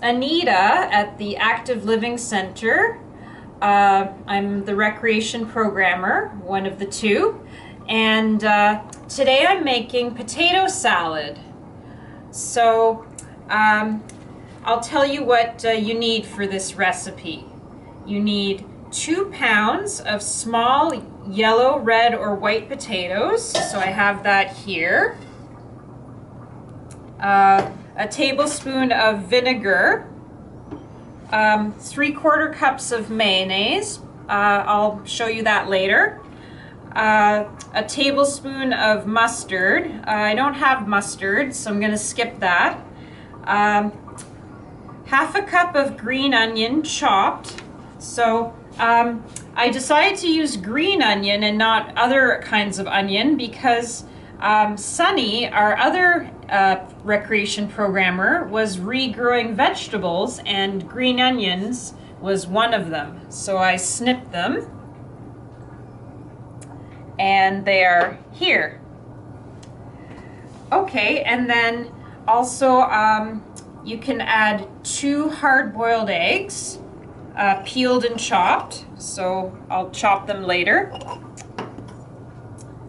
Anita at the Active Living Center. I'm the recreation programmer, one of the two, and today I'm making potato salad. So I'll tell you what you need for this recipe. You need 2 pounds of small yellow, red, or white potatoes, so I have that here. A tablespoon of vinegar, 3/4 cups of mayonnaise, I'll show you that later, a tablespoon of mustard. I don't have mustard, so I'm going to skip that. Half a cup of green onion chopped. So I decided to use green onion and not other kinds of onion because Sunny, our other recreation programmer, was regrowing vegetables and green onions was one of them. So I snipped them and they are here. Okay, and then also you can add 2 hard-boiled eggs, peeled and chopped, so I'll chop them later.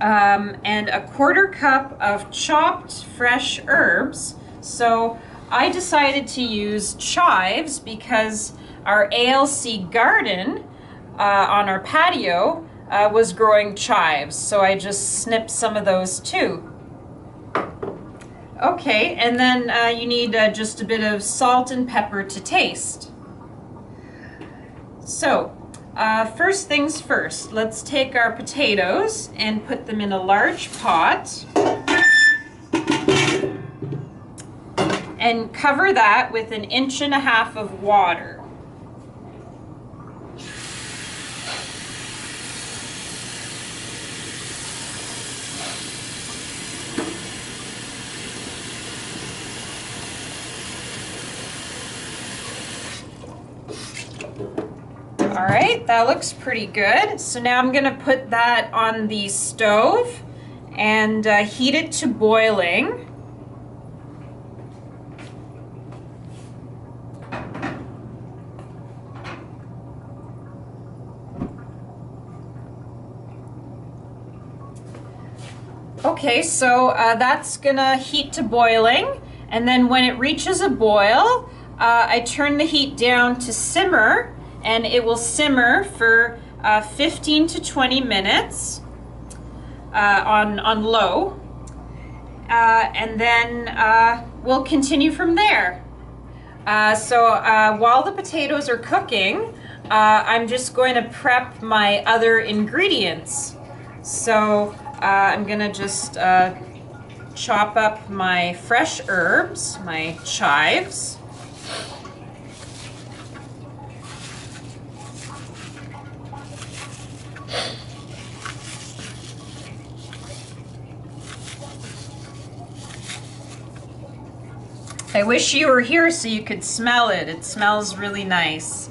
And a 1/4 cup of chopped fresh herbs. So I decided to use chives because our ALC garden on our patio was growing chives, so I just snipped some of those too. Okay, and then you need just a bit of salt and pepper to taste. So first things first, let's take our potatoes and put them in a large pot and cover that with 1.5 inches of water. All right, that looks pretty good. So now I'm gonna put that on the stove and heat it to boiling. Okay, so that's gonna heat to boiling, and then when it reaches a boil, I turn the heat down to simmer, and it will simmer for 15 to 20 minutes on low, and then we'll continue from there. So while the potatoes are cooking, I'm just going to prep my other ingredients. So I'm gonna just chop up my fresh herbs, my chives. I wish you were here so you could smell it. It smells really nice.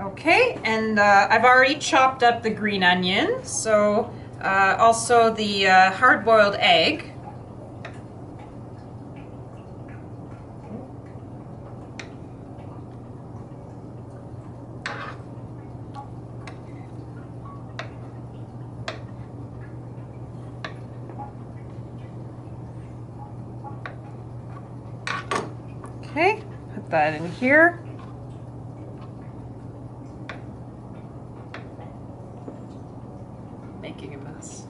Okay, and I've already chopped up the green onion, so also the hard-boiled egg. Okay, put that in here. Making a mess.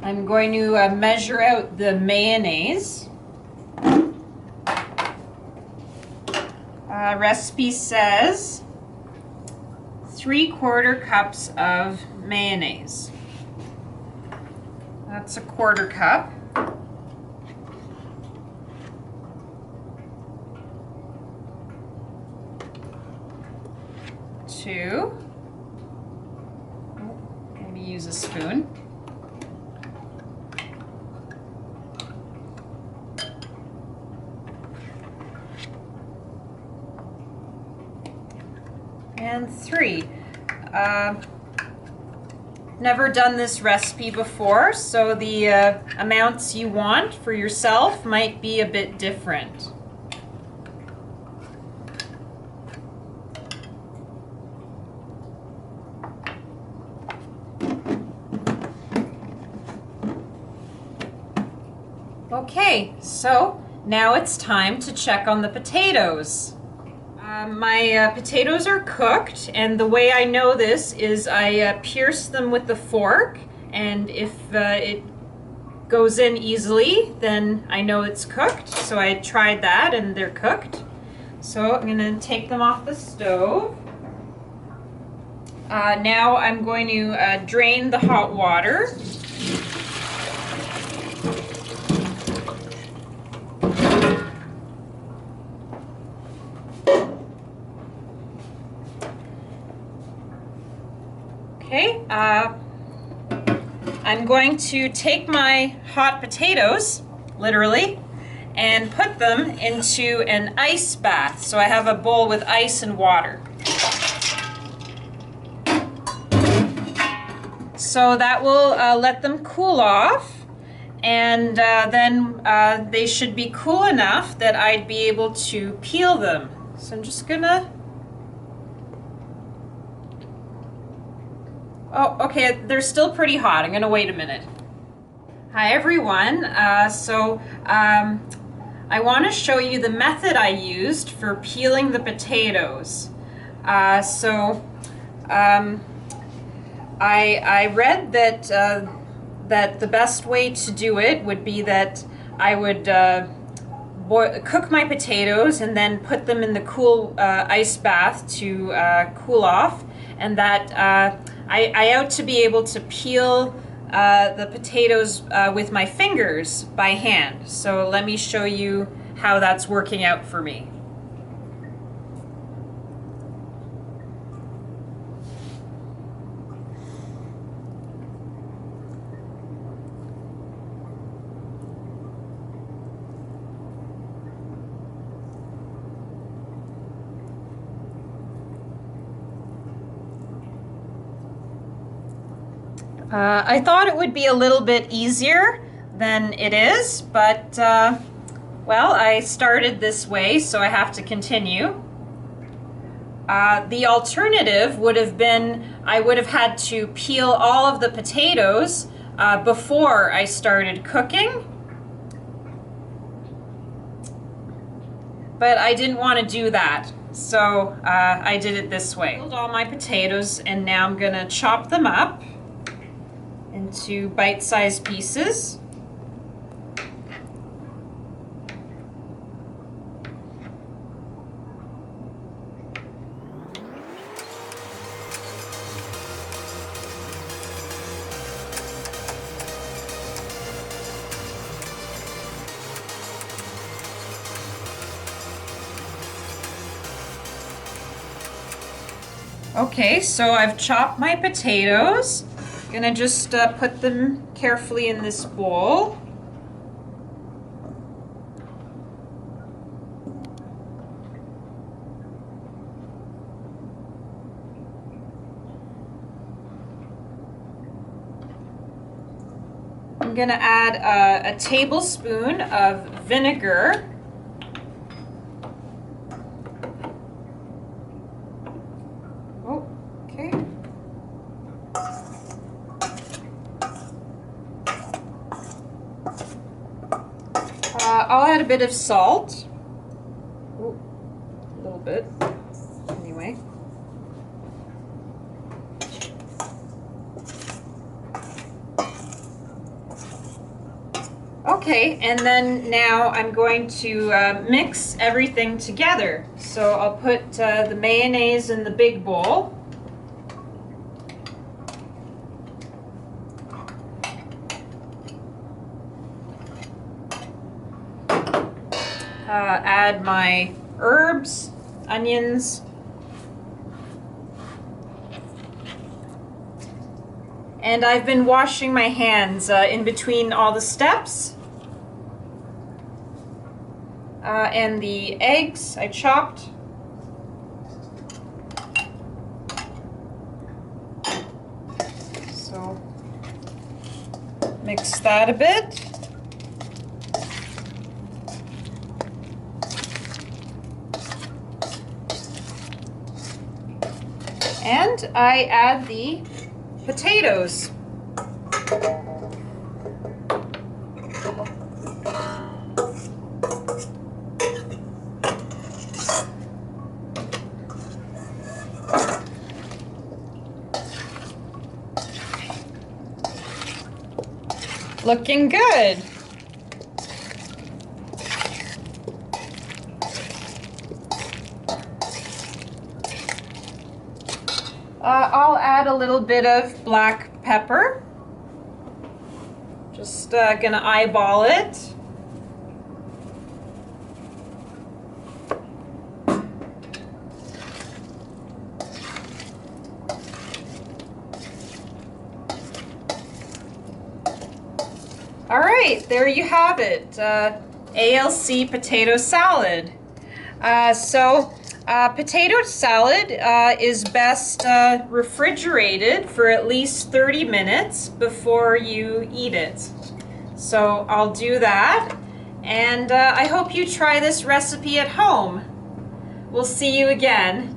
I'm going to measure out the mayonnaise. Recipe says 3/4 cups of mayonnaise. That's 1/4 cup. Two. Maybe use a spoon. And 3. Never done this recipe before, so the amounts you want for yourself might be a bit different. Okay, so now it's time to check on the potatoes. My potatoes are cooked, and the way I know this is I pierce them with the fork, and if it goes in easily, then I know it's cooked. So I tried that and they're cooked. So I'm going to take them off the stove. Now I'm going to drain the hot water. Okay, I'm going to take my hot potatoes, literally, and put them into an ice bath. So I have a bowl with ice and water. So that will let them cool off, and then they should be cool enough that I'd be able to peel them. So I'm just gonna... Oh, okay, they're still pretty hot. I'm gonna wait a minute. Hi everyone. I want to show you the method I used for peeling the potatoes. I read that that the best way to do it would be that I would cook my potatoes and then put them in the cool ice bath to cool off, and that I ought to be able to peel the potatoes with my fingers by hand. So let me show you how that's working out for me. I thought it would be a little bit easier than it is, but well, I started this way, so I have to continue. The alternative would have been I would have had to peel all of the potatoes before I started cooking, but I didn't want to do that, so I did it this way. I peeled all my potatoes, and now I'm gonna chop them up into bite-sized pieces. Okay, so I've chopped my potatoes. Gonna just put them carefully in this bowl. I'm gonna add a tablespoon of vinegar. I'll add a bit of salt. Ooh, a little bit, anyway. Okay, and then now I'm going to mix everything together. So I'll put the mayonnaise in the big bowl. Add my herbs, onions, and I've been washing my hands in between all the steps. And the eggs I chopped. So mix that a bit. And I add the potatoes. Looking good. I'll add a little bit of black pepper. Just gonna eyeball it. All right, there you have it, ALC potato salad. Potato salad is best refrigerated for at least 30 minutes before you eat it. So I'll do that, and I hope you try this recipe at home. We'll see you again.